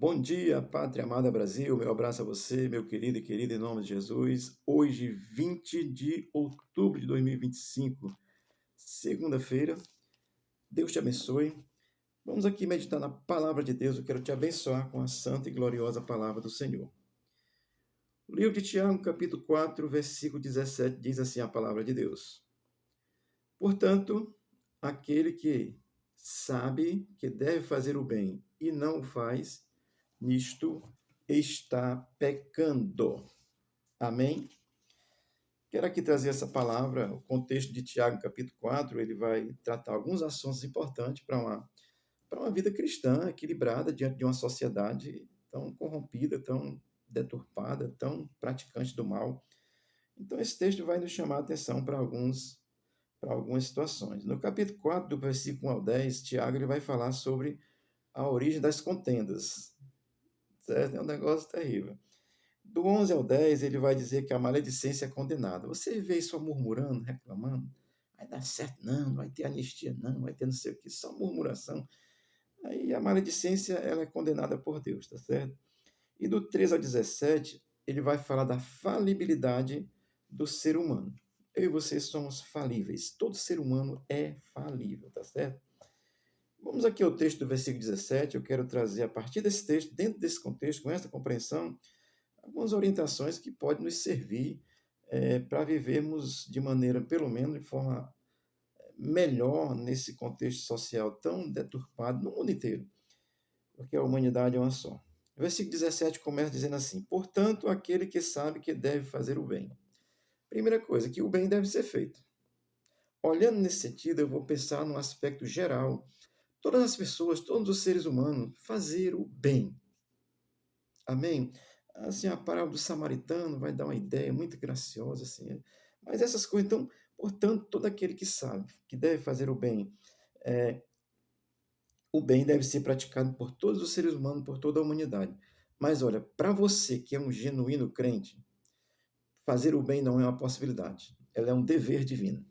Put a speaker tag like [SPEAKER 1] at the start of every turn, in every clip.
[SPEAKER 1] Bom dia, pátria amada Brasil. Meu abraço a você, meu querido e querida, em nome de Jesus. Hoje, 20 de outubro de 2025, segunda-feira. Deus te abençoe. Vamos aqui meditar na palavra de Deus. Eu quero te abençoar com a santa e gloriosa palavra do Senhor. O livro de Tiago, capítulo 4, versículo 17, diz assim a palavra de Deus. Portanto, aquele que sabe que deve fazer o bem e não o faz, nisto está pecando. Amém? Quero aqui trazer essa palavra, o contexto de Tiago, capítulo 4, ele vai tratar alguns assuntos importantes para uma vida cristã equilibrada diante de uma sociedade tão corrompida, tão deturpada, tão praticante do mal. Então, esse texto vai nos chamar a atenção para algumas situações. No capítulo 4, do versículo 1 ao 10, Tiago ele vai falar sobre a origem das contendas. Certo? É um negócio terrível. Do 11 ao 10, ele vai dizer que a maledicência é condenada. Você vê só murmurando, reclamando, vai dar certo não, vai ter anistia não, vai ter não sei o que, só murmuração. Aí a maledicência ela é condenada por Deus, tá certo? E do 13 ao 17, ele vai falar da falibilidade do ser humano. Eu e você somos falíveis. Todo ser humano é falível, tá certo? Vamos aqui ao texto do versículo 17. Eu quero trazer, a partir desse texto, dentro desse contexto, com essa compreensão, algumas orientações que podem nos servir para vivermos de maneira, pelo menos, de forma melhor nesse contexto social tão deturpado no mundo inteiro, porque a humanidade é uma só. O versículo 17 começa dizendo assim: portanto, aquele que sabe que deve fazer o bem. Primeira coisa, que o bem deve ser feito. Olhando nesse sentido, eu vou pensar no aspecto geral. Todas as pessoas, todos os seres humanos, fazer o bem. Amém? Assim, a parábola do samaritano vai dar uma ideia muito graciosa, assim. Mas essas coisas, então, portanto, todo aquele que sabe que deve fazer o bem deve ser praticado por todos os seres humanos, por toda a humanidade. Mas olha, para você que é um genuíno crente, fazer o bem não é uma possibilidade, ela é um dever divino.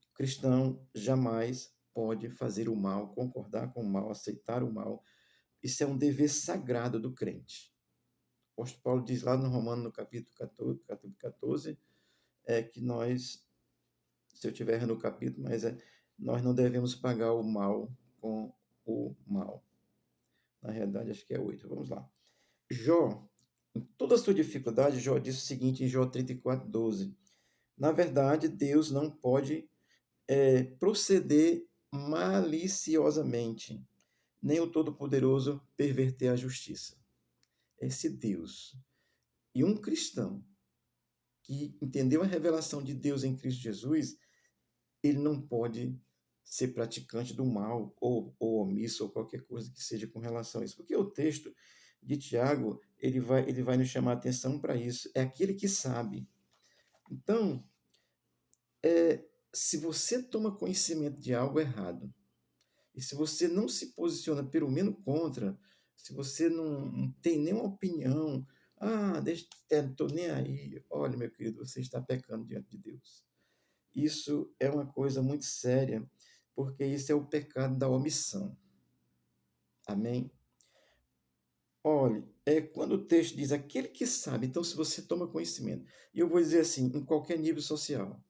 [SPEAKER 1] O cristão jamais pode fazer o mal, concordar com o mal, aceitar o mal. Isso é um dever sagrado do crente. O apóstolo Paulo diz lá no Romano, no capítulo 14, que nós, se eu tiver no capítulo, nós não devemos pagar o mal com o mal. Na realidade, acho que é 8. Vamos lá. Jó, em toda a sua dificuldade, Jó diz o seguinte em Jó 34:12. Na verdade, Deus não pode proceder maliciosamente, nem o Todo-Poderoso perverter a justiça. Esse Deus. E um cristão que entendeu a revelação de Deus em Cristo Jesus, ele não pode ser praticante do mal ou omisso ou qualquer coisa que seja com relação a isso. Porque o texto de Tiago, ele vai nos chamar a atenção para isso. É aquele que sabe. Então, se você toma conhecimento de algo errado, e se você não se posiciona pelo menos contra, se você não tem nenhuma opinião, deixa, não estou nem aí, olha, meu querido, você está pecando diante de Deus. Isso é uma coisa muito séria, porque isso é o pecado da omissão. Amém? Olhe, quando o texto diz aquele que sabe, então se você toma conhecimento, e eu vou dizer assim, em qualquer nível social,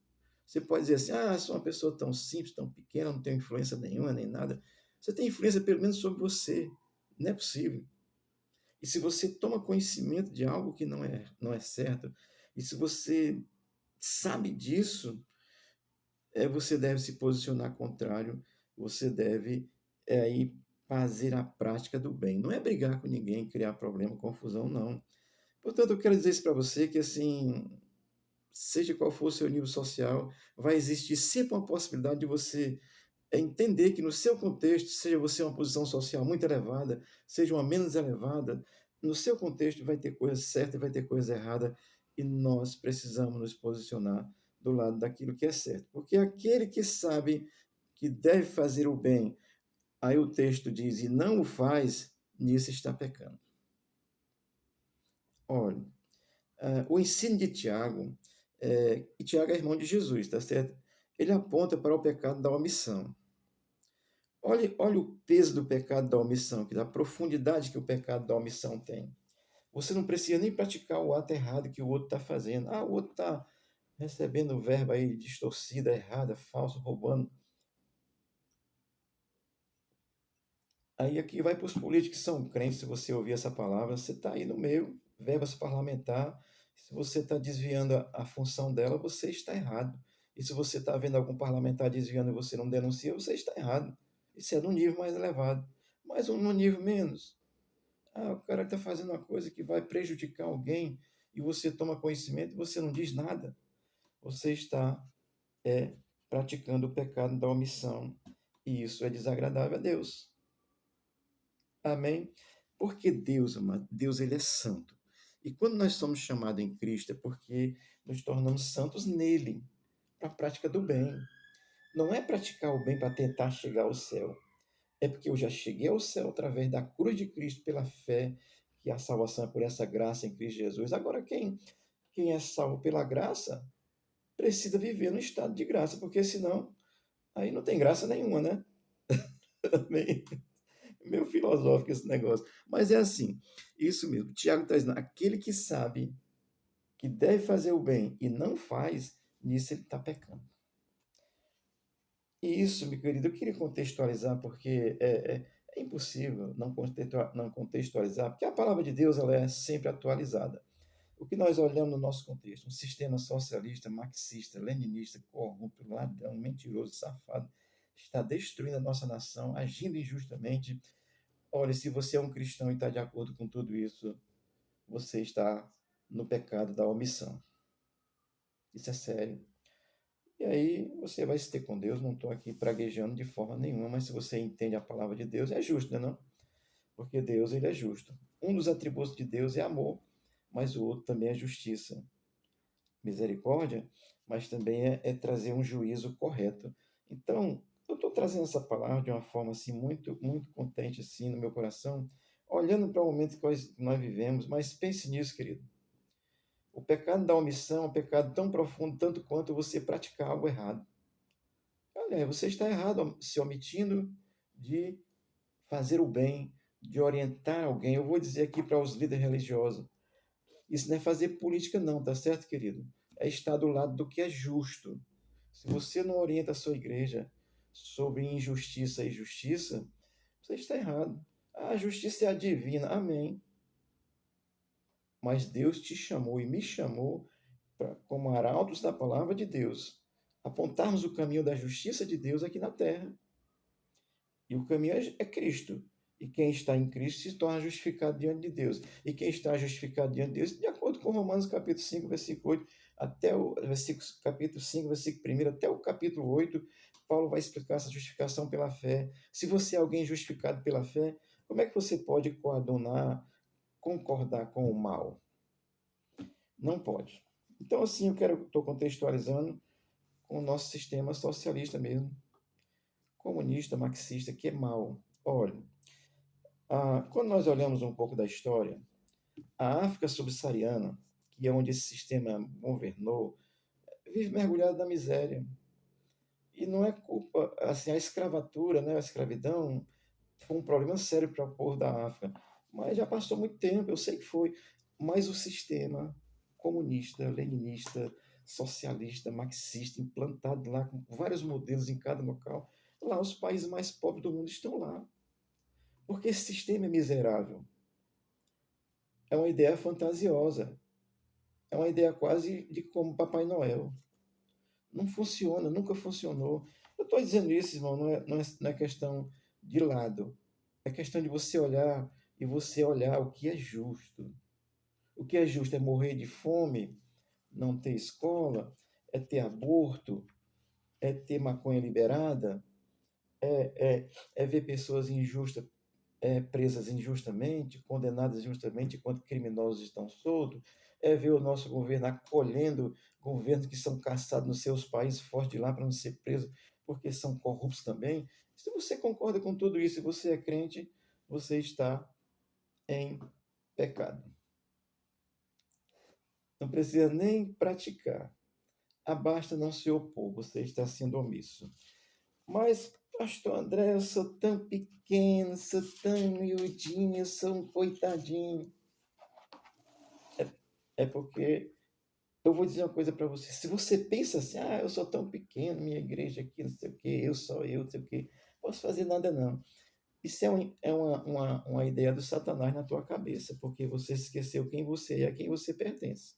[SPEAKER 1] você pode dizer assim, eu sou uma pessoa tão simples, tão pequena, não tenho influência nenhuma, nem nada. Você tem influência pelo menos sobre você. Não é possível. E se você toma conhecimento de algo que não é certo, e se você sabe disso, você deve se posicionar contrário, você deve aí fazer a prática do bem. Não é brigar com ninguém, criar problema, confusão, não. Portanto, eu quero dizer isso para você que, assim, seja qual for o seu nível social, vai existir sempre uma possibilidade de você entender que no seu contexto, seja você uma posição social muito elevada, seja uma menos elevada, no seu contexto vai ter coisa certa e vai ter coisa errada, e nós precisamos nos posicionar do lado daquilo que é certo. Porque aquele que sabe que deve fazer o bem, aí o texto diz, e não o faz, nisso está pecando. Olha, o ensino de Tiago, e Tiago é irmão de Jesus, tá certo? Ele aponta para o pecado da omissão. Olhe o peso do pecado da omissão, que da profundidade que o pecado da omissão tem. Você não precisa nem praticar o ato errado que o outro está fazendo. Ah, o outro está recebendo verba aí distorcida, errada, falso, roubando. Aí aqui vai para os políticos que são crentes, se você ouvir essa palavra, você está aí no meio, verbas parlamentar, se você está desviando a função dela, você está errado. E se você está vendo algum parlamentar desviando e você não denuncia, você está errado. Isso é no nível mais elevado. Mas no nível menos. Ah, o cara está fazendo uma coisa que vai prejudicar alguém e você toma conhecimento e você não diz nada. Você está praticando o pecado da omissão. E isso é desagradável a Deus. Amém? Porque Deus, amado, Deus ele é santo. E quando nós somos chamados em Cristo é porque nos tornamos santos nele, para a prática do bem. Não é praticar o bem para tentar chegar ao céu. É porque eu já cheguei ao céu através da cruz de Cristo pela fé, que a salvação é por essa graça em Cristo Jesus. Agora, quem é salvo pela graça precisa viver no estado de graça, porque senão aí não tem graça nenhuma, né? Amém? Meio filosófico esse negócio. Mas é assim, isso mesmo. Tiago está dizendo, aquele que sabe que deve fazer o bem e não faz, nisso ele está pecando. E isso, meu querido, eu queria contextualizar, porque é impossível não contextualizar, porque a palavra de Deus ela é sempre atualizada. O que nós olhamos no nosso contexto, um sistema socialista, marxista, leninista, corrupto, ladrão, mentiroso, safado, está destruindo a nossa nação, agindo injustamente. Olha, se você é um cristão e está de acordo com tudo isso, você está no pecado da omissão. Isso é sério. E aí você vai se ter com Deus, não estou aqui praguejando de forma nenhuma, mas se você entende a palavra de Deus, é justo, né, não? Porque Deus, ele é justo. Um dos atributos de Deus é amor, mas o outro também é justiça. Misericórdia, mas também é trazer um juízo correto. Então, eu estou trazendo essa palavra de uma forma assim muito, muito contente assim no meu coração, olhando para o momento que nós vivemos, mas pense nisso, querido. O pecado da omissão é um pecado tão profundo tanto quanto você praticar algo errado. Olha, você está errado se omitindo de fazer o bem, de orientar alguém. Eu vou dizer aqui para os líderes religiosos, isso não é fazer política não, tá certo, querido? É estar do lado do que é justo. Se você não orienta a sua igreja sobre injustiça e justiça, você está errado. A justiça é a divina, amém. Mas Deus te chamou e me chamou para, como arautos da palavra de Deus, apontarmos o caminho da justiça de Deus aqui na terra. E o caminho é Cristo. E quem está em Cristo se torna justificado diante de Deus. E quem está justificado diante de Deus, de acordo com Romanos capítulo 5, versículo 8, até o versículo, capítulo 5, versículo 1, até o capítulo 8, Paulo vai explicar essa justificação pela fé. Se você é alguém justificado pela fé, como é que você pode coadunar, concordar com o mal? Não pode. Então, assim, estou contextualizando com o nosso sistema socialista mesmo, comunista, marxista, que é mal. Olha, quando nós olhamos um pouco da história, a África subsaariana, que é onde esse sistema governou, vive mergulhada na miséria. E não é culpa, assim, a escravatura, né, a escravidão, foi um problema sério para o povo da África. Mas já passou muito tempo, eu sei que foi. Mas o sistema comunista, leninista, socialista, marxista, implantado lá, com vários modelos em cada local, lá os países mais pobres do mundo estão lá. Porque esse sistema é miserável. É uma ideia fantasiosa. É uma ideia quase de como Papai Noel. Não funciona, nunca funcionou. Eu estou dizendo isso, irmão, não é questão de lado. É questão de você olhar e você olhar o que é justo. O que é justo é morrer de fome, não ter escola, é ter aborto, é ter maconha liberada, é ver pessoas injustas presas injustamente, condenadas injustamente, enquanto criminosos estão soltos, é ver o nosso governo acolhendo governos que são caçados nos seus países fortes de lá para não ser presos, porque são corruptos também. Se você concorda com tudo isso e você é crente, você está em pecado. Não precisa nem praticar. Basta não se opor, você está sendo omisso. Mas Pastor André, eu sou tão pequeno, sou tão miudinho, eu sou um coitadinho. É porque eu vou dizer uma coisa para você. Se você pensa assim, eu sou tão pequeno, minha igreja aqui, não sei o quê, eu só eu, não sei o quê, posso fazer nada não. Isso é uma ideia do Satanás na tua cabeça, porque você esqueceu quem você é e a quem você pertence.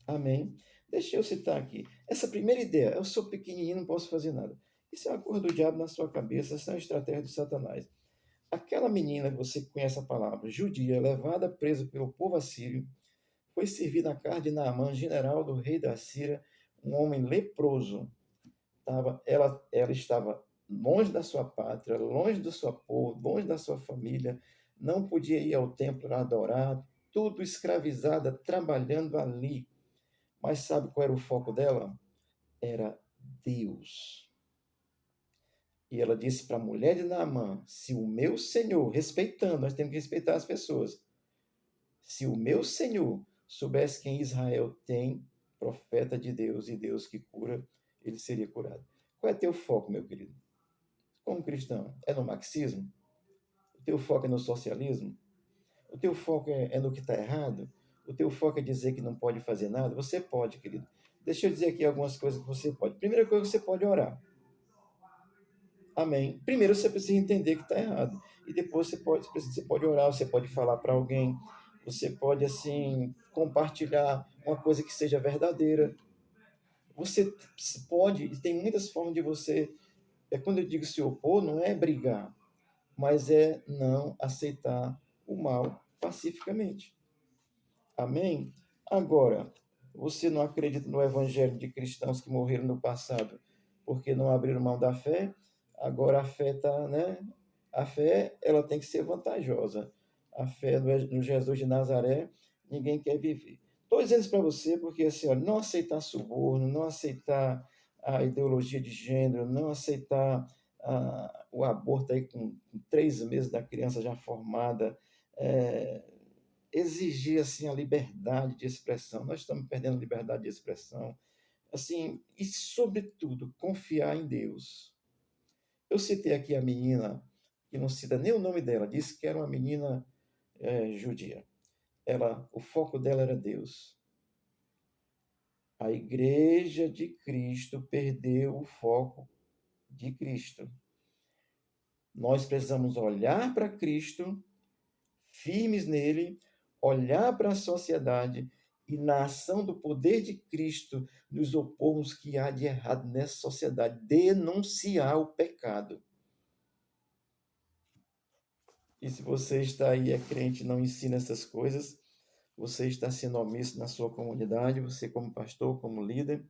[SPEAKER 1] Amém? Deixa eu citar aqui. Essa primeira ideia, eu sou pequenininho, não posso fazer nada. Isso é uma coisa do diabo na sua cabeça, isso é uma estratégia do Satanás. Aquela menina que você conhece a palavra, judia, levada presa pelo povo assírio, foi servida a carne de Naamã, general do rei da Síria, um homem leproso. Ela estava longe da sua pátria, longe do seu povo, longe da sua família, não podia ir ao templo para adorar, tudo escravizada, trabalhando ali. Mas sabe qual era o foco dela? Era Deus. E ela disse para a mulher de Naamã: se o meu Senhor, respeitando, nós temos que respeitar as pessoas, se o meu Senhor soubesse que em Israel tem profeta de Deus e Deus que cura, ele seria curado. Qual é teu foco, meu querido? Como cristão? É no marxismo? O teu foco é no socialismo? O teu foco é no que está errado? O teu foco é dizer que não pode fazer nada? Você pode, querido. Deixa eu dizer aqui algumas coisas que você pode. Primeira coisa, você pode orar. Amém. Primeiro você precisa entender que está errado. E depois você pode orar, você pode falar para alguém, você pode, assim, compartilhar uma coisa que seja verdadeira. Você pode, e tem muitas formas de você. Quando eu digo se opor, não é brigar, mas é não aceitar o mal pacificamente. Amém? Agora, você não acredita no evangelho de cristãos que morreram no passado porque não abriram mão da fé? Agora a fé está, né? A fé, ela tem que ser vantajosa. A fé no Jesus de Nazaré, ninguém quer viver. Estou dizendo isso para você porque, assim, olha, não aceitar suborno, não aceitar a ideologia de gênero, não aceitar o aborto aí com 3 meses da criança já formada, é, exigir assim a liberdade de expressão. Nós estamos perdendo a liberdade de expressão. Assim, e sobretudo, confiar em Deus. Eu citei aqui a menina, que não cita nem o nome dela, disse que era uma menina judia. O foco dela era Deus. A igreja de Cristo perdeu o foco de Cristo. Nós precisamos olhar para Cristo, firmes nele, olhar para a sociedade e, na ação do poder de Cristo, nos opormos que há de errado nessa sociedade, denunciar o pecado. E se você está aí, é crente, não ensina essas coisas, você está sendo omisso na sua comunidade, você como pastor, como líder,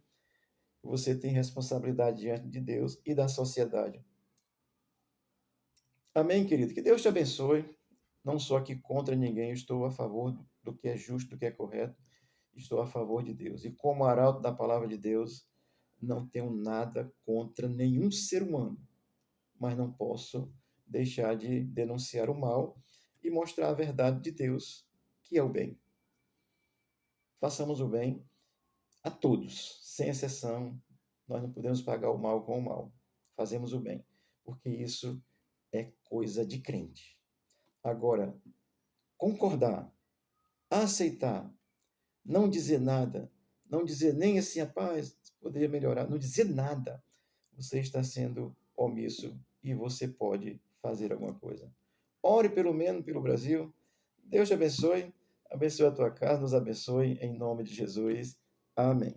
[SPEAKER 1] você tem responsabilidade diante de Deus e da sociedade. Amém, querido? Que Deus te abençoe. Não sou aqui contra ninguém, estou a favor do que é justo, do que é correto. Estou a favor de Deus. E como arauto da palavra de Deus, não tenho nada contra nenhum ser humano, mas não posso deixar de denunciar o mal e mostrar a verdade de Deus, que é o bem. Façamos o bem a todos, sem exceção. Nós não podemos pagar o mal com o mal. Fazemos o bem, porque isso é coisa de crente. Agora, concordar, aceitar, não dizer nada, não dizer nem assim, rapaz, poderia melhorar, não dizer nada, você está sendo omisso e você pode fazer alguma coisa. Ore pelo menos pelo Brasil. Deus te abençoe a tua casa, nos abençoe em nome de Jesus. Amém.